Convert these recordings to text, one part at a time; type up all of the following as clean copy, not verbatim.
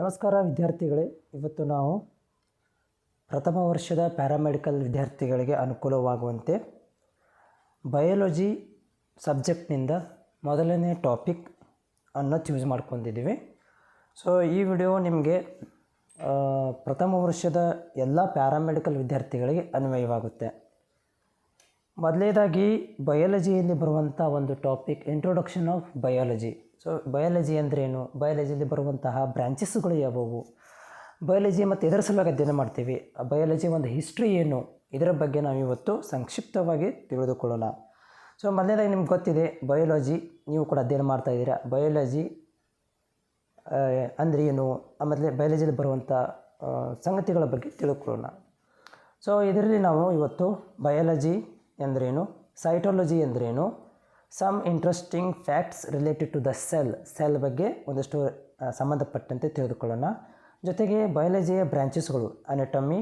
ನಮಸ್ಕಾರ ವಿದ್ಯಾರ್ಥಿಗಳೇ, ಇವತ್ತು ನಾವು ಪ್ರಥಮ ವರ್ಷದ ಪ್ಯಾರಾಮೆಡಿಕಲ್ ವಿದ್ಯಾರ್ಥಿಗಳಿಗೆ ಅನುಕೂಲವಾಗುವಂತೆ ಬಯಾಲಜಿ ಸಬ್ಜೆಕ್ಟ್ನಿಂದ ಮೊದಲನೇ ಟಾಪಿಕ್ ಅನ್ನು ಚೂಸ್ ಮಾಡ್ಕೊಂಡಿದ್ದೀವಿ. ಸೊ ಈ ವಿಡಿಯೋ ನಿಮಗೆ ಪ್ರಥಮ ವರ್ಷದ ಎಲ್ಲ ಪ್ಯಾರಾಮೆಡಿಕಲ್ ವಿದ್ಯಾರ್ಥಿಗಳಿಗೆ ಅನ್ವಯವಾಗುತ್ತೆ. ಮೊದಲನೇದಾಗಿ ಬಯಾಲಜಿಯಲ್ಲಿ ಬರುವಂಥ ಒಂದು topic introduction of biology. So biology ಅಂದ್ರೇನು, ಬಯಾಲಜಿಯಲ್ಲಿ ಬರುವಂತಹ ಬ್ರಾಂಚಸ್ಗಳು ಯಾವುವು, ಬಯಾಲಜಿ ಮತ್ತು ಇದರ ಸಲುವಾಗಿ ಅಧ್ಯಯನ ಮಾಡ್ತೀವಿ, ಬಯಾಲಜಿ ಒಂದು ಹಿಸ್ಟ್ರಿ ಏನು, ಇದರ ಬಗ್ಗೆ ನಾವು ಇವತ್ತು ಸಂಕ್ಷಿಪ್ತವಾಗಿ ತಿಳಿದುಕೊಳ್ಳೋಣ. ಸೊ ಮೊದಲನೇದಾಗಿ ನಿಮ್ಗೆ ಗೊತ್ತಿದೆ ಬಯಾಲಜಿ, ನೀವು ಕೂಡ ಅಧ್ಯಯನ ಮಾಡ್ತಾ ಇದ್ದೀರಾ. ಬಯಾಲಜಿ ಅಂದರೆ ಏನು, ಆಮೇಲೆ ಬಯಾಲಜಿಯಲ್ಲಿ ಬರುವಂಥ ಸಂಗತಿಗಳ ಬಗ್ಗೆ ತಿಳ್ಕೊಳ್ಳೋಣ. ಸೊ ಇದರಲ್ಲಿ ನಾವು ಇವತ್ತು ಬಯಾಲಜಿ ಎಂದರೇನು, ಸೈಟಾಲಜಿ ಎಂದರೇನು, some interesting facts related to the cell ಬಗ್ಗೆ ಒಂದಷ್ಟು ಸಂಬಂಧಪಟ್ಟಂತೆ ತಿಳಿದುಕೊಳ್ಳೋಣ. ಜೊತೆಗೆ ಬಯಾಲಜಿಯ ಬ್ರಾಂಚಸ್ಗಳು anatomy,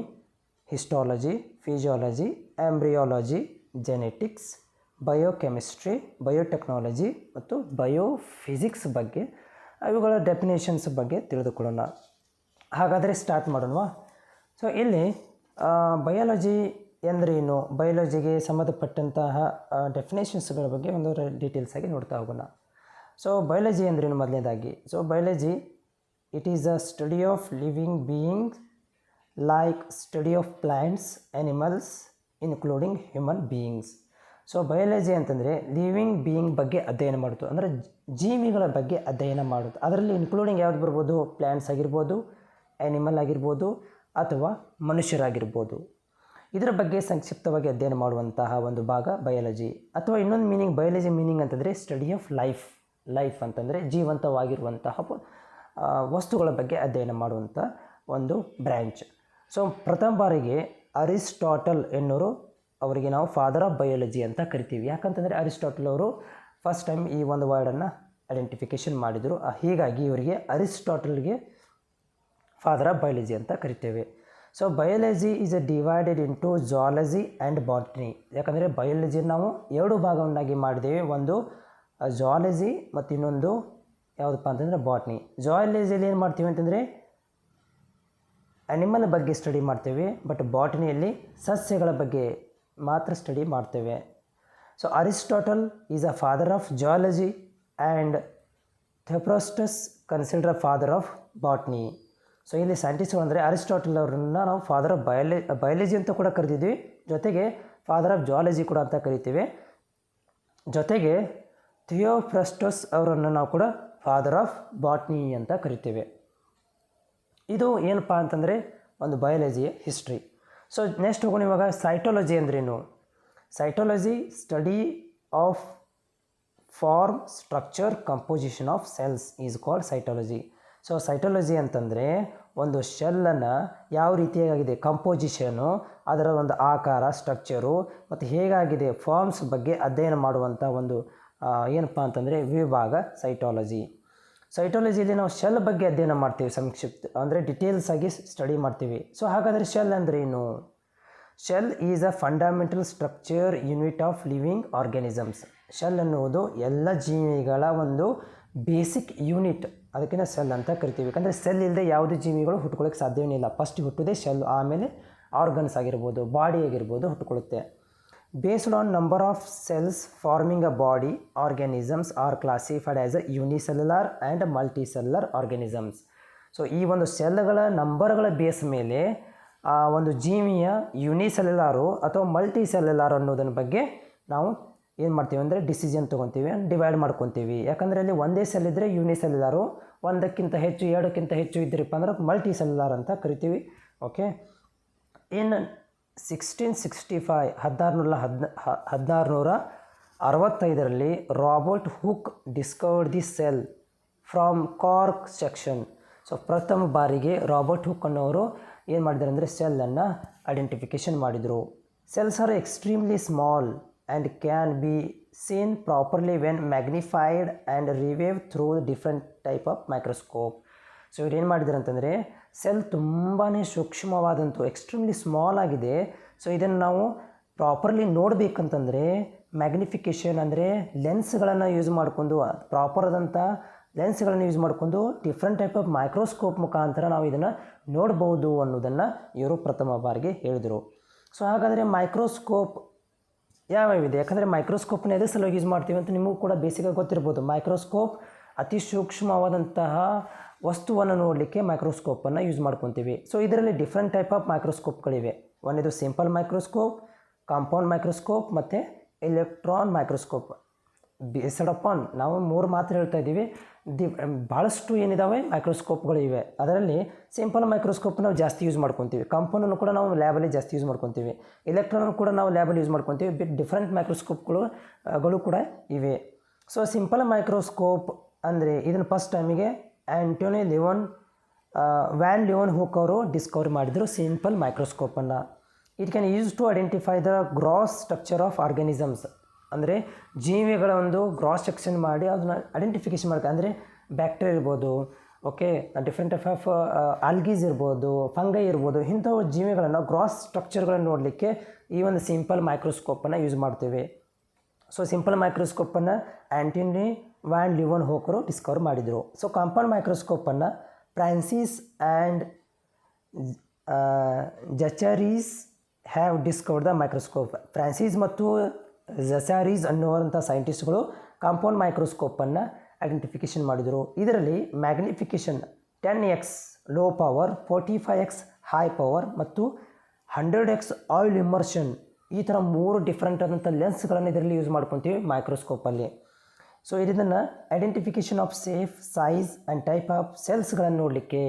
histology, physiology, embryology, genetics, biochemistry, biotechnology ಮತ್ತು ಬಯೋಫಿಸಿಕ್ಸ್ ಬಗ್ಗೆ, ಅವುಗಳ ಡೆಫಿನೇಷನ್ಸ್ ಬಗ್ಗೆ ತಿಳಿದುಕೊಳ್ಳೋಣ. ಹಾಗಾದರೆ ಸ್ಟಾರ್ಟ್ ಮಾಡೋಣವಾ. ಸೊ ಇಲ್ಲಿ ಬಯಾಲಜಿ ಎಂದರೇನು, ಬಯಾಲಜಿಗೆ ಸಂಬಂಧಪಟ್ಟಂತಹ ಡೆಫಿನೇಷನ್ಸ್ಗಳ ಬಗ್ಗೆ ಒಂದು ಡೀಟೇಲ್ಸ್ ಆಗಿ ನೋಡ್ತಾ ಹೋಗೋಣ. ಸೊ ಬಯಾಲಜಿ ಎಂದರೇನು ಮೊದಲನೇದಾಗಿ. So biology it is a study of living being like study of plants, animals including human beings. So biology ಅಂತಂದರೆ ಲಿವಿಂಗ್ ಬೀಯಿಂಗ್ ಬಗ್ಗೆ ಅಧ್ಯಯನ ಮಾಡೋದು, ಅಂದರೆ ಜೀವಿಗಳ ಬಗ್ಗೆ ಅಧ್ಯಯನ ಮಾಡೋದು. ಅದರಲ್ಲಿ ಇನ್ಕ್ಲೂಡಿಂಗ್ ಯಾವ್ದು ಬರ್ಬೋದು, ಪ್ಲ್ಯಾಂಟ್ಸ್ ಆಗಿರ್ಬೋದು, ಆ್ಯನಿಮಲ್ ಆಗಿರ್ಬೋದು ಅಥವಾ ಮನುಷ್ಯರಾಗಿರ್ಬೋದು. ಇದರ ಬಗ್ಗೆ ಸಂಕ್ಷಿಪ್ತವಾಗಿ ಅಧ್ಯಯನ ಮಾಡುವಂತಹ ಒಂದು ಭಾಗ ಬಯಾಲಜಿ. ಅಥವಾ ಇನ್ನೊಂದು ಮೀನಿಂಗ್, ಬಯಾಲಜಿ ಮೀನಿಂಗ್ ಅಂತಂದರೆ ಸ್ಟಡಿ ಆಫ್ ಲೈಫ್ ಅಂತಂದರೆ ಜೀವಂತವಾಗಿರುವಂತಹ ವಸ್ತುಗಳ ಬಗ್ಗೆ ಅಧ್ಯಯನ ಮಾಡುವಂಥ ಒಂದು ಬ್ರ್ಯಾಂಚ್. ಸೊ ಪ್ರಥಮ ಬಾರಿಗೆ ಅರಿಸ್ಟಾಟಲ್ ಎನ್ನುವರು ಅವರಿಗೆ ನಾವು ಫಾದರ್ ಆಫ್ ಬಯಾಲಜಿ ಅಂತ ಕರಿತೀವಿ. ಯಾಕಂತಂದರೆ ಅರಿಸ್ಟಾಟಲ್ ಅವರು ಫಸ್ಟ್ ಟೈಮ್ ಈ ಒಂದು ವರ್ಡನ್ನು ಐಡೆಂಟಿಫಿಕೇಷನ್ ಮಾಡಿದರು. ಹೀಗಾಗಿ ಇವರಿಗೆ ಅರಿಸ್ಟಾಟಲ್ಗೆ ಫಾದರ್ ಆಫ್ ಬಯಾಲಜಿ ಅಂತ ಕರಿತೇವೆ. So biology is divided into zoology and botany. ಯಾಕಂದರೆ ಬಯಾಲಜಿ ನಾವು ಎರಡು ಭಾಗವನ್ನಾಗಿ ಮಾಡಿದ್ದೇವೆ, ಒಂದು ಝಾಲಜಿ ಮತ್ತು ಇನ್ನೊಂದು ಯಾವುದಪ್ಪ ಅಂತಂದರೆ ಬಾಟ್ನಿ. ಝಾಲಜಿಯಲ್ಲಿ ಏನು ಮಾಡ್ತೀವಿ ಅಂತಂದರೆ ಆ್ಯನಿಮಲ್ ಬಗ್ಗೆ ಸ್ಟಡಿ ಮಾಡ್ತೇವೆ, ಬಟ್ ಬಾಟ್ನಿಯಲ್ಲಿ ಸಸ್ಯಗಳ ಬಗ್ಗೆ ಮಾತ್ರ ಸ್ಟಡಿ ಮಾಡ್ತೇವೆ. So Aristotle is a father of zoology and Theophrastus consider a father of botany. So ಇಲ್ಲಿ ಸೈಂಟಿಸ್ಟ್ಗಳು ಅಂದರೆ ಅರಿಸ್ಟಾಟಲ್ ಅವರನ್ನು ನಾವು ಫಾದರ್ ಆಫ್ ಬಯಾಲಜಿ ಅಂತ ಕೂಡ ಕರಿತಿದ್ವಿ, ಜೊತೆಗೆ ಫಾದರ್ ಆಫ್ ಝಾಲಜಿ ಕೂಡ ಅಂತ ಕರಿತೀವಿ. ಜೊತೆಗೆ ಥಿಯೋಫ್ರಸ್ಟಸ್ ಅವರನ್ನು ನಾವು ಕೂಡ ಫಾದರ್ ಆಫ್ ಬಾಟ್ನಿ ಅಂತ ಕರಿತೇವೆ. ಇದು ಏನಪ್ಪ ಅಂತಂದರೆ ಒಂದು ಬಯಾಲಜಿಯ ಹಿಸ್ಟ್ರಿ. ಸೊ ನೆಕ್ಸ್ಟ್ ಹೋಗೋಣ ಇವಾಗ ಸೈಟಾಲಜಿ ಅಂದ್ರೇನು. Cytology study of form, structure, composition of cells is called cytology. So cytology ಅಂತಂದರೆ ಒಂದು ಶೆಲ್ಲನ್ನು ಯಾವ ರೀತಿಯಾಗಿದೆ ಕಂಪೋಸಿಷನು, ಅದರ ಒಂದು ಆಕಾರ, ಸ್ಟ್ರಕ್ಚರು ಮತ್ತು ಹೇಗಾಗಿದೆ ಫಾರ್ಮ್ಸ್ ಬಗ್ಗೆ ಅಧ್ಯಯನ ಮಾಡುವಂಥ ಒಂದು ಏನಪ್ಪ ಅಂತಂದರೆ ವಿಭಾಗ ಸೈಟಾಲಜಿ. ಸೈಟಾಲಜಿಯಲ್ಲಿ ನಾವು ಶೆಲ್ ಬಗ್ಗೆ ಅಧ್ಯಯನ ಮಾಡ್ತೀವಿ, ಸಂಕ್ಷಿಪ್ತ ಅಂದರೆ ಡಿಟೇಲ್ಸ್ ಆಗಿ ಸ್ಟಡಿ ಮಾಡ್ತೀವಿ. ಸೊ ಹಾಗಾದರೆ ಶೆಲ್ ಅಂದ್ರೇನು? Shell is a fundamental structure unit of living organisms. Shell ಅನ್ನುವುದು ಎಲ್ಲ ಜೀವಿಗಳ ಒಂದು ಬೇಸಿಕ್ ಯೂನಿಟ್, ಅದಕ್ಕೆ ನಾವು ಸೆಲ್ ಅಂತ ಕರಿತೀವಿ. ಯಾಕಂದರೆ ಸೆಲ್ ಇಲ್ಲದೆ ಯಾವುದೇ ಜೀವಿಗಳು ಹುಟ್ಕೊಳ್ಳೋಕ್ಕೆ ಸಾಧ್ಯವೇ ಇಲ್ಲ. ಫಸ್ಟ್ ಹುಟ್ಟೋದೇ ಸೆಲ್, ಆಮೇಲೆ ಆರ್ಗನ್ಸ್ ಆಗಿರ್ಬೋದು, ಬಾಡಿ ಆಗಿರ್ಬೋದು ಹುಟ್ಕೊಳ್ಳುತ್ತೆ. Based on number of cells forming a body, organisms are classified as a unicellular and multicellular organisms. So ಈ ಒಂದು ಸೆಲ್ಗಳ ನಂಬರ್ಗಳ ಬೇಸ್ ಮೇಲೆ ಆ ಒಂದು ಜೀವಿಯ ಯೂನಿಸೆಲ್ಯುಲಾರು ಅಥವಾ ಮಲ್ಟಿಸೆಲ್ಯುಲಾರ್ ಅನ್ನೋದನ್ನ ಬಗ್ಗೆ ನಾವು ಏನು ಮಾಡ್ತೀವಿ ಅಂದರೆ ಡಿಸಿಷನ್ ತೊಗೊತೀವಿ, ಡಿವೈಡ್ ಮಾಡ್ಕೊತೀವಿ. ಯಾಕಂದರೆ ಅಲ್ಲಿ ಒಂದೇ ಸೆಲ್ ಇದ್ದರೆ ಯೂನಿಸೆಲ್ಯುಲಾರು, ಒಂದಕ್ಕಿಂತ ಹೆಚ್ಚು, ಎರಡಕ್ಕಿಂತ ಹೆಚ್ಚು ಇದ್ದರಪ್ಪ ಅಂದ್ರೆ ಮಲ್ಟಿ ಸೆಲ್ಯುಲಾರ್ ಅಂತ ಕರಿತೀವಿ. ಓಕೆ. ಇನ್ 1665 1665ರಲ್ಲಿ Robert Hooke discovered the cell from cork section. So ಪ್ರಥಮ ಬಾರಿಗೆ ರಾಬರ್ಟ್ ಹುಕ್ ಅನ್ನೋರು ಏನು ಮಾಡಿದ್ದಾರೆ ಅಂದರೆ ಸೆಲ್ಲನ್ನು ಐಡೆಂಟಿಫಿಕೇಷನ್ ಮಾಡಿದರು. Cells are extremely small and can be seen properly when magnified and reviewed through different type of microscope. So ಇವ್ರು ಏನು ಮಾಡಿದ್ದಾರೆ ಅಂತಂದರೆ ಸೆಲ್ ತುಂಬಾ ಸೂಕ್ಷ್ಮವಾದಂಥ ಎಕ್ಸ್ಟ್ರೀಮ್ಲಿ ಸ್ಮಾಲ್ ಆಗಿದೆ. ಸೊ ಇದನ್ನು ನಾವು ಪ್ರಾಪರ್ಲಿ ನೋಡಬೇಕಂತಂದರೆ ಮ್ಯಾಗ್ನಿಫಿಕೇಷನ್ ಅಂದರೆ ಲೆನ್ಸ್ಗಳನ್ನು ಯೂಸ್ ಮಾಡಿಕೊಂಡು ಪ್ರಾಪರ್ ಆದಂಥ ಲೆನ್ಸ್ಗಳನ್ನು ಯೂಸ್ ಮಾಡಿಕೊಂಡು ಡಿಫ್ರೆಂಟ್ ಟೈಪ್ ಆಫ್ ಮೈಕ್ರೋಸ್ಕೋಪ್ ಮುಖಾಂತರ ನಾವು ಇದನ್ನು ನೋಡ್ಬೋದು ಅನ್ನೋದನ್ನು ಇವರು ಪ್ರಥಮ ಬಾರಿಗೆ ಹೇಳಿದರು. ಸೊ ಹಾಗಾದರೆ ಮೈಕ್ರೋಸ್ಕೋಪ್ ಯಾವ್ಯಾವಿದೆ? ಯಾಕಂದರೆ ಮೈಕ್ರೋಸ್ಕೋಪ್ನ ಎದೇ ಸಲುವಾಗಿ ಯೂಸ್ ಮಾಡ್ತೀವಿ ಅಂತ ನಿಮಗೂ ಕೂಡ ಬೇಸಿಕಾಗಿ ಗೊತ್ತಿರ್ಬೋದು. ಮೈಕ್ರೋಸ್ಕೋಪ್ ಅತಿ ಸೂಕ್ಷ್ಮವಾದಂತಹ ವಸ್ತುವನ್ನು ನೋಡಲಿಕ್ಕೆ ಮೈಕ್ರೋಸ್ಕೋಪನ್ನು ಯೂಸ್ ಮಾಡ್ಕೊತೀವಿ. ಸೊ ಇದರಲ್ಲಿ ಡಿಫ್ರೆಂಟ್ ಟೈಪ್ ಆಫ್ ಮೈಕ್ರೋಸ್ಕೋಪ್ಗಳಿವೆ. ಒಂದಿದು ಸಿಂಪಲ್ ಮೈಕ್ರೋಸ್ಕೋಪ್, ಕಾಂಪೌಂಡ್ ಮೈಕ್ರೋಸ್ಕೋಪ್ ಮತ್ತು ಎಲೆಕ್ಟ್ರಾನ್ ಮೈಕ್ರೋಸ್ಕೋಪ್. ಬೇಸ್ಡ್ ಅಪಾನ್ ನಾವು 3 ಮಾತ್ರ ಹೇಳ್ತಾ ಇದ್ದೀವಿ. ಭಾಳಷ್ಟು ಏನಿದ್ದಾವೆ ಮೈಕ್ರೋಸ್ಕೋಪ್ಗಳು ಇವೆ. ಅದರಲ್ಲಿ ಸಿಂಪಲ್ ಮೈಕ್ರೋಸ್ಕೋಪ್ ನಾವು ಜಾಸ್ತಿ ಯೂಸ್ ಮಾಡ್ಕೊತೀವಿ. ಕಾಂಪೌಂಡನ್ನು ಕೂಡ ನಾವು ಲ್ಯಾಬಲ್ಲಿ ಜಾಸ್ತಿ ಯೂಸ್ ಮಾಡ್ಕೊತೀವಿ. ಎಲೆಕ್ಟ್ರಾನ್ ಕೂಡ ನಾವು ಲ್ಯಾಬಲ್ಲಿ ಯೂಸ್ ಮಾಡ್ಕೊತೀವಿ. ಡಿಫ್ರೆಂಟ್ ಮೈಕ್ರೋಸ್ಕೋಪ್ಗಳು ಕೂಡ ಇವೆ. ಸೊ ಸಿಂಪಲ್ ಮೈಕ್ರೋಸ್ಕೋಪ್ ಅಂದರೆ ಇದನ್ನು ಫಸ್ಟ್ ಟೈಮಿಗೆ ಆ್ಯಂಟೋನಿ ವ್ಯಾನ್ ಲಿಯೋನ್ ಹುಕ್ ಅವರು ಡಿಸ್ಕವರ್ ಮಾಡಿದರು ಸಿಂಪಲ್ ಮೈಕ್ರೋಸ್ಕೋಪನ್ನು. It can use to identify the gross structure of organisms. ಅಂದರೆ ಜೀವಿಗಳ ಒಂದು ಗ್ರಾಸ್ ಸೆಕ್ಷನ್ ಮಾಡಿ ಅದನ್ನ ಐಡೆಂಟಿಫಿಕೇಷನ್ ಮಾಡ್ತಾರೆ. ಅಂದರೆ ಬ್ಯಾಕ್ಟೀರಿಯಾ ಇರ್ಬೋದು, ಓಕೆ, ಡಿಫ್ರೆಂಟ್ ಟೈಪ್ ಆಫ್ ಆಲ್ಗೀಸ್ ಇರ್ಬೋದು, ಫಂಗೈ ಇರ್ಬೋದು, ಇಂಥವು ಜೀವಿಗಳನ್ನು ಗ್ರಾಸ್ ಸ್ಟ್ರಕ್ಚರ್ಗಳನ್ನು ನೋಡಲಿಕ್ಕೆ ಈ ಒಂದು ಸಿಂಪಲ್ ಮೈಕ್ರೋಸ್ಕೋಪನ್ನು ಯೂಸ್ ಮಾಡ್ತೇವೆ. ಸೊ ಸಿಂಪಲ್ ಮೈಕ್ರೋಸ್ಕೋಪನ್ನು ಆ್ಯಂಟೋನಿ ವ್ಯಾನ್ ಲಿಯೋನ್ ಹುಕ್ ಅವರು ಡಿಸ್ಕವರ್ ಮಾಡಿದರು. ಸೊ ಕಾಂಪೌಂಡ್ ಮೈಕ್ರೋಸ್ಕೋಪನ್ನು Francis and Zacharias have discovered the microscope. Francis ಮತ್ತು ಜಚಾರೀಸ್ ಅನ್ನುವಂಥ ಸೈಂಟಿಸ್ಟ್ಗಳು ಕಾಂಪೌಂಡ್ ಮೈಕ್ರೋಸ್ಕೋಪನ್ನು ಐಡೆಂಟಿಫಿಕೇಷನ್ ಮಾಡಿದರು. ಇದರಲ್ಲಿ magnification 10x low power, 45x high power ಮತ್ತು 100x ಆಯಿಲ್ ಇಮರ್ಷನ್, ಈ ಥರ 3 ಡಿಫ್ರೆಂಟ್ ಆದಂಥ ಲೆನ್ಸ್ಗಳನ್ನು ಇದರಲ್ಲಿ ಯೂಸ್ ಮಾಡ್ಕೊತೀವಿ ಮೈಕ್ರೋಸ್ಕೋಪಲ್ಲಿ. ಸೊ ಇದನ್ನು identification of shape size and type of ಸೆಲ್ಸ್ಗಳನ್ನು ನೋಡಲಿಕ್ಕೆ,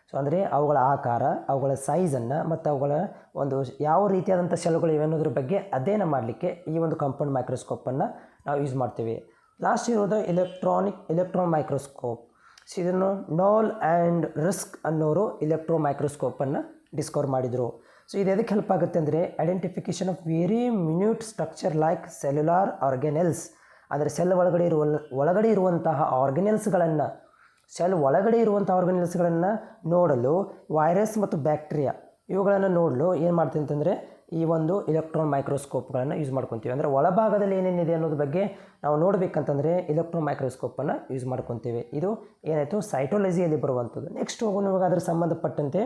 ಸೊ ಅಂದರೆ ಅವುಗಳ ಆಕಾರ, ಅವುಗಳ ಸೈಜನ್ನು ಮತ್ತು ಅವುಗಳ ಒಂದು ಯಾವ ರೀತಿಯಾದಂಥ ಸೆಲ್ಗಳು ಇವೆ ಅನ್ನೋದ್ರ ಬಗ್ಗೆ ಅಧ್ಯಯನ ಮಾಡಲಿಕ್ಕೆ ಈ ಒಂದು ಕಾಂಪೌಂಡ್ ಮೈಕ್ರೋಸ್ಕೋಪನ್ನು ನಾವು ಯೂಸ್ ಮಾಡ್ತೀವಿ. ಲಾಸ್ಟ್ ಇರೋದು ಎಲೆಕ್ಟ್ರಾನ್ ಮೈಕ್ರೋಸ್ಕೋಪ್. ಸೊ ಇದನ್ನು ನೋಲ್ ಆ್ಯಂಡ್ ರಿಸ್ಕ್ ಅನ್ನೋರು ಮೈಕ್ರೋಸ್ಕೋಪನ್ನು ಡಿಸ್ಕವರ್ ಮಾಡಿದರು. ಸೊ ಇದು ಎದಕ್ಕೆ ಹೆಲ್ಪ್ ಆಗುತ್ತೆ ಅಂದರೆ identification of very minute structure like cellular organelles. ಅಂದರೆ ಸೆಲ್ ಒಳಗಡೆ ಇರುವಂತಹ ಆರ್ಗ್ಯಾನೆಲ್ಸ್ಗಳನ್ನು ನೋಡಲು ವೈರಸ್ ಮತ್ತು ಬ್ಯಾಕ್ಟೀರಿಯಾ ಇವುಗಳನ್ನು ನೋಡಲು ಏನು ಮಾಡ್ತೀವಿ ಅಂತಂದರೆ ಈ ಒಂದು ಎಲೆಕ್ಟ್ರಾನ್ ಮೈಕ್ರೋಸ್ಕೋಪ್ಗಳನ್ನು ಯೂಸ್ ಮಾಡ್ಕೊತೀವಿ. ಅಂದರೆ ಒಳಭಾಗದಲ್ಲಿ ಏನೇನಿದೆ ಅನ್ನೋದ್ರ ಬಗ್ಗೆ ನಾವು ನೋಡಬೇಕಂತಂದರೆ ಎಲೆಕ್ಟ್ರಾನ್ ಮೈಕ್ರೋಸ್ಕೋಪನ್ನು ಯೂಸ್ ಮಾಡ್ಕೊತೀವಿ. ಇದು ಏನಾಯಿತು ಸೈಟೋಲಜಿಯಲ್ಲಿ ಬರುವಂಥದ್ದು. ನೆಕ್ಸ್ಟ್ ಹೋಗೋಣ ಇವಾಗ ಅದರ ಸಂಬಂಧಪಟ್ಟಂತೆ.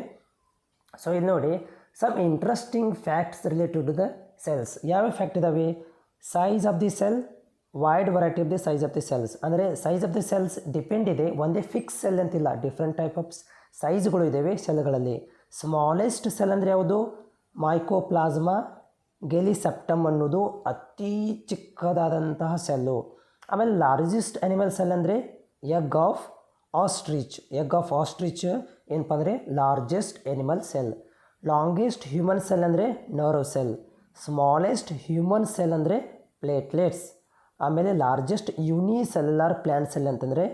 ಸೊ ಇಲ್ಲಿ ನೋಡಿ some interesting facts related to the cells. ಯಾವ ಫ್ಯಾಕ್ಟ್ ಇದ್ದಾವೆ? Size of the cell, wide variety of the size of the cells. ಅಂದರೆ size of the cells depend ಇದೆ, ಒಂದೇ ಫಿಕ್ಸ್ ಸೆಲ್ ಅಂತಿಲ್ಲ, ಡಿಫ್ರೆಂಟ್ ಟೈಪ್ ಆಫ್ ಸೈಜ್ಗಳು ಇದ್ದಾವೆ ಸೆಲ್ಗಳಲ್ಲಿ. ಸ್ಮಾಲೆಸ್ಟ್ ಸೆಲ್ ಅಂದರೆ ಯಾವುದು? ಮೈಕೋಪ್ಲಾಸ್ಮಾ ಗೆಲಿಸೆಪ್ಟಮ್ ಅನ್ನೋದು ಅತಿ ಚಿಕ್ಕದಾದಂತಹ ಸೆಲ್ಲು. ಆಮೇಲೆ ಲಾರ್ಜೆಸ್ಟ್ ಅನಿಮಲ್ ಸೆಲ್ ಅಂದರೆ ಎಗ್ ಆಫ್ ಆಸ್ಟ್ರಿಚ್. ಏನಪ್ಪ ಅಂದರೆ largest animal cell. Longest human cell ಅಂದರೆ nerve cell. Smallest human cell ಅಂದರೆ ಪ್ಲೇಟ್ಲೆಟ್ಸ್. ಆಮೇಲೆ ಲಾರ್ಜೆಸ್ಟ್ ಯೂನಿಸೆಲ್ಯುಲಾರ್ ಪ್ಲ್ಯಾಂಟ್ ಸೆಲ್ ಅಂತಂದರೆ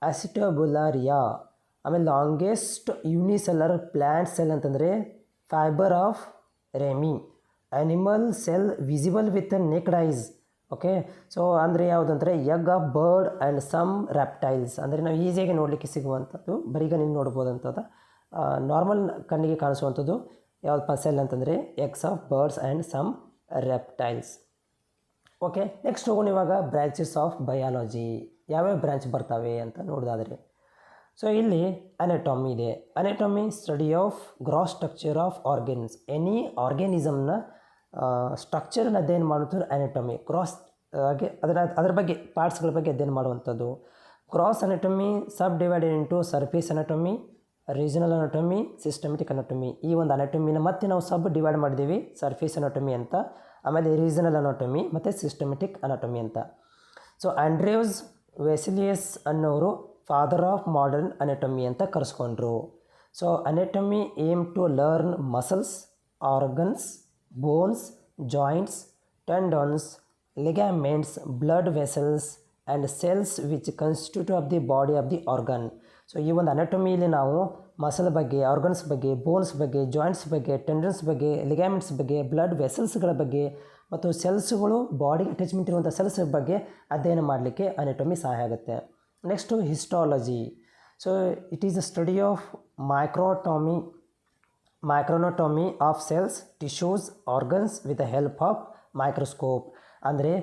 ಅಸಿಟೋಬುಲಾರಿಯಾ. ಆಮೇಲೆ ಲಾಂಗೆಸ್ಟ್ ಯೂನಿಸೆಲ್ಯುಲಾರ್ ಪ್ಲ್ಯಾಂಟ್ ಸೆಲ್ ಅಂತಂದರೆ fibre of ramie. Animal cell visible with naked eyes. Okay, so ಅಂದರೆ ಯಾವುದಂದರೆ egg of bird and some reptiles. ಅಂದರೆ ನಾವು ಈಸಿಯಾಗಿ ನೋಡಲಿಕ್ಕೆ ಸಿಗುವಂಥದ್ದು, ಬರೀಗ ನೋಡ್ಬೋದಂಥದ್ದು ನಾರ್ಮಲ್ ಕಣ್ಣಿಗೆ ಕಾಣಿಸುವಂಥದ್ದು ಯಾವುದಪ್ಪ ಸೆಲ್ ಅಂತಂದರೆ eggs of birds and some reptiles. Okay, next ಹೋಗೋಣ ಇವಾಗ ಬ್ರ್ಯಾಂಚಸ್ ಆಫ್ ಬಯಾಲಜಿ. ಯಾವ್ಯಾವ ಬ್ರ್ಯಾಂಚ್ ಬರ್ತವೆ ಅಂತ ನೋಡೋದಾದರೆ, ಸೊ ಇಲ್ಲಿ ಅನಾಟಮಿ ಇದೆ. Anatomy study of gross structure of organs. Any ಆರ್ಗ್ಯಾನಿಸಮ್ನ ಸ್ಟ್ರಕ್ಚರನ್ನು ಅಧ್ಯಯನ ಮಾಡುವಂಥದ್ದು ಅನಾಟಮಿ. ಗ್ರಾಸ್ ಹಾಗೆ ಅದರ ಬಗ್ಗೆ ಪಾರ್ಟ್ಸ್ಗಳ ಬಗ್ಗೆ ಅಧ್ಯಯನ ಮಾಡುವಂಥದ್ದು. Gross anatomy subdivided into surface anatomy, regional anatomy, systematic anatomy. ಈ ಒಂದು ಅನಾಟಮಿನ ಮತ್ತೆ ನಾವು ಸಬ್ ಡಿವೈಡ್ ಮಾಡಿದ್ದೀವಿ, ಸರ್ಫೇಸ್ ಅನಾಟಮಿ ಅಂತ, ಆಮೇಲೆ ರೀಜನಲ್ ಅನಾಟಮಿ ಮತ್ತು ಸಿಸ್ಟಮೆಟಿಕ್ ಅನಾಟಮಿ ಅಂತ. ಸೊ ಆಂಡ್ರ್ಯೂಸ್ ವೆಸಿಲಿಯಸ್ ಅನ್ನೋರು ಫಾದರ್ ಆಫ್ ಮಾಡರ್ನ್ ಅನಾಟಮಿ ಅಂತ ಕರೆಸ್ಕೊಂಡ್ರು. So anatomy aim to learn muscles, organs, bones, joints, tendons, ligaments, blood vessels and cells which constitute of the body of the organ. So ಈ ಒಂದು ಅನಾಟಮಿಯಲ್ಲಿ ನಾವು muscle ಬಗ್ಗೆ, organs ಬಗ್ಗೆ, bones ಬಗ್ಗೆ, joints ಬಗ್ಗೆ, tendons ಬಗ್ಗೆ, ಲಿಗಾಮೆಂಟ್ಸ್ ಬಗ್ಗೆ, ಬ್ಲಡ್ ವೆಸಲ್ಸ್ಗಳ ಬಗ್ಗೆ ಮತ್ತು ಸೆಲ್ಸ್ಗಳು, ಬಾಡಿಗೆ ಅಟ್ಯಾಚ್ಮೆಂಟ್ ಇರುವಂಥ ಸೆಲ್ಸ್ ಬಗ್ಗೆ ಅಧ್ಯಯನ ಮಾಡಲಿಕ್ಕೆ ಅನಾಟಮಿ ಸಹಾಯ ಆಗುತ್ತೆ. Next histology. So it is a study of microanatomy of cells, tissues, organs with the help of microscope. ಅಂದರೆ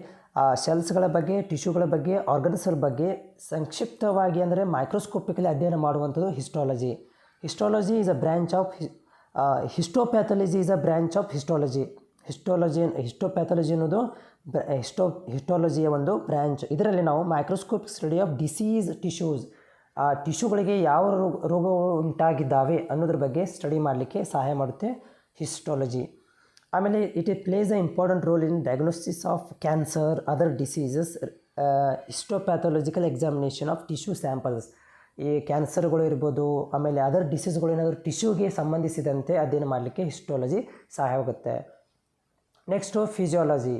ಸೆಲ್ಸ್ಗಳ ಬಗ್ಗೆ, ಟಿಶ್ಯೂಗಳ ಬಗ್ಗೆ, ಆರ್ಗನ್ಸ್ಗಳ ಬಗ್ಗೆ ಸಂಕ್ಷಿಪ್ತವಾಗಿ ಅಂದರೆ ಮೈಕ್ರೋಸ್ಕೋಪಿಕಲಿ ಅಧ್ಯಯನ ಮಾಡುವಂಥದ್ದು histology. Histology is a branch of histopathology is a branch of histology. Histopathology ಅನ್ನೋದು ಹಿಸ್ಟಾಲಜಿಯ ಒಂದು ಬ್ರ್ಯಾಂಚ್. ಇದರಲ್ಲಿ ನಾವು microscopic study of disease tissues, ಆ ಟಿಶ್ಯೂಗಳಿಗೆ ಯಾವ ರೋಗಗಳು ಉಂಟಾಗಿದ್ದಾವೆ ಅನ್ನೋದ್ರ ಬಗ್ಗೆ ಸ್ಟಡಿ ಮಾಡಲಿಕ್ಕೆ ಸಹಾಯ ಮಾಡುತ್ತೆ ಹಿಸ್ಟಾಲಜಿ. ಆಮೇಲೆ it plays a important role in diagnosis of cancer, other diseases. Histopathological examination of tissue samples, ಈ ಕ್ಯಾನ್ಸರ್ಗಳು ಇರ್ಬೋದು, ಆಮೇಲೆ ಅದರ್ ಡಿಸೀಸ್ಗಳು ಏನಾದರೂ ಟಿಶ್ಯೂಗೆ ಸಂಬಂಧಿಸಿದಂತೆ ಅಧ್ಯಯನ ಮಾಡಲಿಕ್ಕೆ ಹಿಸ್ಟಾಲಜಿ ಸಹಾಯವಾಗುತ್ತೆ. Next physiology.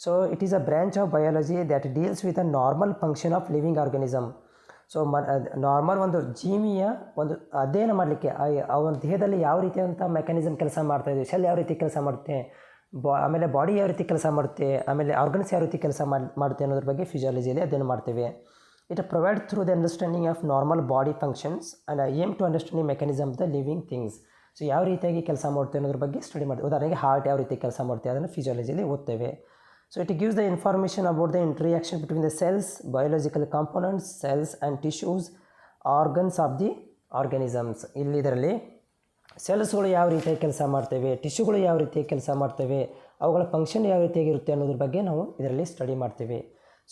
So it is a branch of biology that deals with a normal function of living organism. So normal ಒಂದು ಜೀವಿಯ ಒಂದು ಅಧ್ಯಯನ ಮಾಡಲಿಕ್ಕೆ ಆ ಒಂದು ದೇಹದಲ್ಲಿ ಯಾವ ರೀತಿಯಾದಂಥ ಮೆಕ್ಯಾನಿಸಮ್ ಕೆಲಸ ಮಾಡ್ತಾಯಿದೆ, ಸೆಲ್ ಯಾವ ರೀತಿ ಕೆಲಸ ಮಾಡುತ್ತೆ, ಆಮೇಲೆ ಬಾಡಿ ಯಾವ ರೀತಿ ಕೆಲಸ ಮಾಡುತ್ತೆ, ಆಮೇಲೆ ಆರ್ಗನ್ಸ್ ಯಾವ ರೀತಿ ಕೆಲಸ ಮಾಡುತ್ತೆ ಅನ್ನೋದ್ರ ಬಗ್ಗೆ ಫಿಸಿಯಾಲಜಿಯಲ್ಲಿ ಅಧ್ಯಯನ ಮಾಡ್ತೇವೆ. It provide through the understanding of normal body functions and aim to understanding mechanism the living things. So ಯಾವ ರೀತಿಯಾಗಿ ಕೆಲಸ ಮಾಡುತ್ತೆ ಅನ್ನೋದ್ರ ಬಗ್ಗೆ ಸ್ಟಡಿ ಮಾಡ್ತೀವಿ. ಉದಾಹರಣೆಗೆ ಹಾರ್ಟ್ ಯಾವ ರೀತಿ ಕೆಲಸ ಮಾಡುತ್ತೆ ಅದನ್ನು ಫಿಸಿಯಾಲಜಿಯಲ್ಲಿ ಓದ್ತೇವೆ. So it gives the information about the interaction between the cells, biological components, cells and tissues, organs of the organisms. ಇದರಲ್ಲಿ ಸೆಲ್ಸ್ಗಳು ಯಾವ ರೀತಿಯಾಗಿ ಕೆಲಸ ಮಾಡ್ತೇವೆ, ಟಿಶ್ಯೂಗಳು ಯಾವ ರೀತಿಯಾಗಿ ಕೆಲಸ ಮಾಡ್ತೇವೆ, ಅವುಗಳ ಫಂಕ್ಷನ್ ಯಾವ ರೀತಿಯಾಗಿರುತ್ತೆ ಅನ್ನೋದ್ರ ಬಗ್ಗೆ ನಾವು ಇದರಲ್ಲಿ ಸ್ಟಡಿ ಮಾಡ್ತೀವಿ.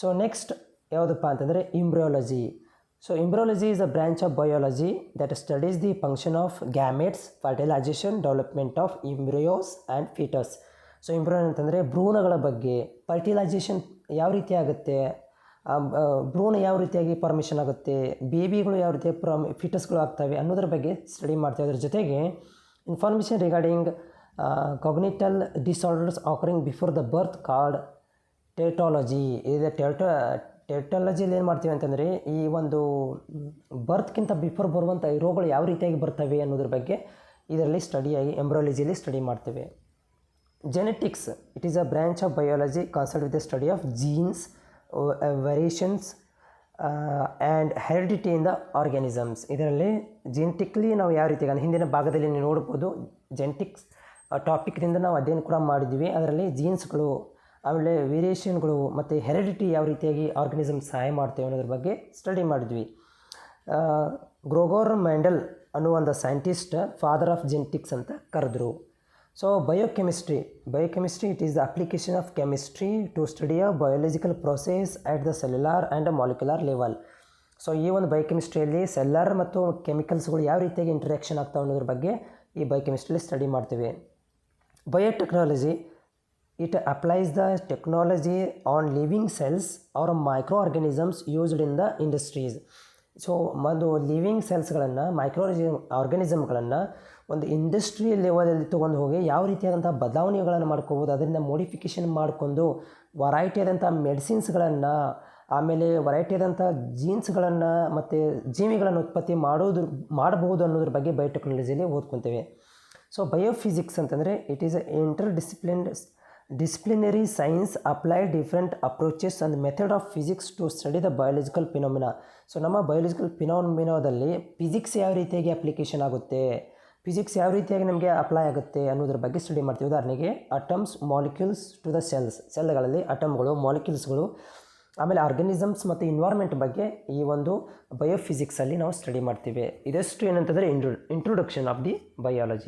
ಸೊ ನೆಕ್ಸ್ಟ್ ಯಾವುದಪ್ಪ ಅಂತಂದರೆ embryology. So embryology is a branch of biology that studies the function of gametes, fertilisation, development of embryos and foetus. So embryo ಅಂತಂದರೆ ಭ್ರೂಣಗಳ ಬಗ್ಗೆ, ಫರ್ಟಿಲೈಸೇಷನ್ ಯಾವ ರೀತಿ ಆಗುತ್ತೆ, ಭ್ರೂಣ ಯಾವ ರೀತಿಯಾಗಿ ಫಾರ್ಮೇಷನ್ ಆಗುತ್ತೆ, ಬೇಬಿಗಳು ಯಾವ ರೀತಿ ಫಿಟಸ್ಗಳು ಆಗ್ತವೆ ಅನ್ನೋದ್ರ ಬಗ್ಗೆ ಸ್ಟಡಿ ಮಾಡ್ತೇವೆ. ಅದ್ರ ಜೊತೆಗೆ information regarding congenital disorders occurring before the birth called teratology. ಇದು ಟೆಟಾಲಜಿಯಲ್ಲಿ ಏನು ಮಾಡ್ತೀವಿ ಅಂತಂದರೆ ಈ ಒಂದು ಬರ್ತ್ಗಿಂತ ಬಿಫೋರ್ ಬರುವಂಥ ಈ ರೋಗಗಳು ಯಾವ ರೀತಿಯಾಗಿ ಬರ್ತವೆ ಅನ್ನೋದ್ರ ಬಗ್ಗೆ ಇದರಲ್ಲಿ ಸ್ಟಡಿಯಾಗಿ ಎಂಬ್ರಿಯಾಲಜಿಯಲ್ಲಿ ಸ್ಟಡಿ ಮಾಡ್ತೇವೆ. Genetics, it is a branch of biology concerned with the study of genes, variations and heredity in the organisms. ಇದರಲ್ಲಿ ಜೆನೆಟಿಕ್ಲಿ ನಾವು ಯಾವ ರೀತಿ ಹಿಂದಿನ ಭಾಗದಲ್ಲಿ ನೀವು ನೋಡ್ಬೋದು, ಜೆನೆಟಿಕ್ಸ್ ಟಾಪಿಕ್ನಿಂದ ನಾವು ಅಧ್ಯಯನ ಕೂಡ ಮಾಡಿದ್ವಿ. ಅದರಲ್ಲಿ ಜೀನ್ಸ್ಗಳು, ಆಮೇಲೆ ವೇರಿಯೇಷನ್ಗಳು ಮತ್ತು ಹೆರಿಡಿಟಿ ಯಾವ ರೀತಿಯಾಗಿ ಆರ್ಗನಿಸಮ್ ಸಹಾಯ ಮಾಡ್ತೇವೆ ಅನ್ನೋದ್ರ ಬಗ್ಗೆ ಸ್ಟಡಿ ಮಾಡಿದ್ವಿ. ಗ್ರೋಗೋರ್ ಮೆಂಡೆಲ್ ಅನ್ನುವ ಒಂದು ಸೈಂಟಿಸ್ಟ್ ಫಾದರ್ ಆಫ್ ಜೆನೆಟಿಕ್ಸ್ ಅಂತ ಕರೆದ್ರು. So biochemistry, it is the application of chemistry to study a biological process at the cellular and molecular level. So ಈ ಒಂದು ಬಯೋಕೆಮಿಸ್ಟ್ರಿಯಲ್ಲಿ ಸೆಲ್ಲರ್ ಮತ್ತು ಕೆಮಿಕಲ್ಸ್ಗಳು ಯಾವ ರೀತಿಯಾಗಿ ಇಂಟ್ರಾಕ್ಷನ್ ಆಗ್ತಾವೆ ಅನ್ನೋದ್ರ ಬಗ್ಗೆ ಈ ಬಯೋಕೆಮಿಸ್ಟ್ರಿಯಲ್ಲಿ ಸ್ಟಡಿ ಮಾಡ್ತೀವಿ. Biotechnology, it applies the technology on living cells R micro organisms used in the industries. So ಒಂದು ಲಿವಿಂಗ್ ಸೆಲ್ಸ್ಗಳನ್ನು, ಮೈಕ್ರೋ ಆರ್ಗನಿಸಮ್ಗಳನ್ನು ಒಂದು ಇಂಡಸ್ಟ್ರಿ ಲೆವೆಲಲ್ಲಿ ತೊಗೊಂಡು ಹೋಗಿ ಯಾವ ರೀತಿಯಾದಂಥ ಬದಲಾವಣೆಗಳನ್ನು ಮಾಡ್ಕೋಬೋದು, ಅದರಿಂದ ಮೋಡಿಫಿಕೇಷನ್ ಮಾಡಿಕೊಂಡು ವರೈಟಿಯಾದಂಥ ಮೆಡಿಸಿನ್ಸ್ಗಳನ್ನು, ಆಮೇಲೆ ವರೈಟಿಯಾದಂಥ ಜೀನ್ಸ್ಗಳನ್ನು ಮತ್ತು ಜೀವಿಗಳನ್ನು ಉತ್ಪತ್ತಿ ಮಾಡಬಹುದು ಅನ್ನೋದ್ರ ಬಗ್ಗೆ ಬಯೋಟೆಕ್ನಾಲಜಿಯಲ್ಲಿ ಓದ್ಕೊತೇವೆ. ಸೊ ಬಯೋಫಿಸಿಕ್ಸ್ ಅಂತಂದರೆ it is disciplinary science applied different approaches and method of physics to study the biological phenomena. So ನಮ್ಮ ಬಯಾಲಜಿಕಲ್ ಫಿನಾಮಿನಾದಲ್ಲಿ ಫಿಸಿಕ್ಸ್ ಯಾವ ರೀತಿಯಾಗಿ ಅಪ್ಲಿಕೇಶನ್ ಆಗುತ್ತೆ, ಫಿಸಿಕ್ಸ್ ಯಾವ ರೀತಿಯಾಗಿ ನಮಗೆ ಅಪ್ಲೈ ಆಗುತ್ತೆ ಅನ್ನೋದ್ರ ಬಗ್ಗೆ ಸ್ಟಡಿ ಮಾಡ್ತೀವಿ. ಉದಾಹರಣೆಗೆ ಅಟಮ್ಸ್, ಮಾಲಿಕ್ಯೂಲ್ಸ್ ಟು ದ ಸೆಲ್ಗಳಲ್ಲಿ ಅಟಮ್ಗಳು, ಮಾಲಿಕ್ಯೂಲ್ಸ್ಗಳು, ಆಮೇಲೆ ಆರ್ಗನಿಸಮ್ಸ್ ಮತ್ತು ಇನ್ವಾರ್ಮೆಂಟ್ ಬಗ್ಗೆ ಈ ಒಂದು ಬಯೋಫಿಸಿಕ್ಸಲ್ಲಿ ನಾವು ಸ್ಟಡಿ ಮಾಡ್ತೀವಿ. ಇದಷ್ಟು ಏನಂತಂದರೆ ಇಂಟ್ರೊಡಕ್ಷನ್ ಆಫ್ ದಿ ಬಯಾಲಜಿ.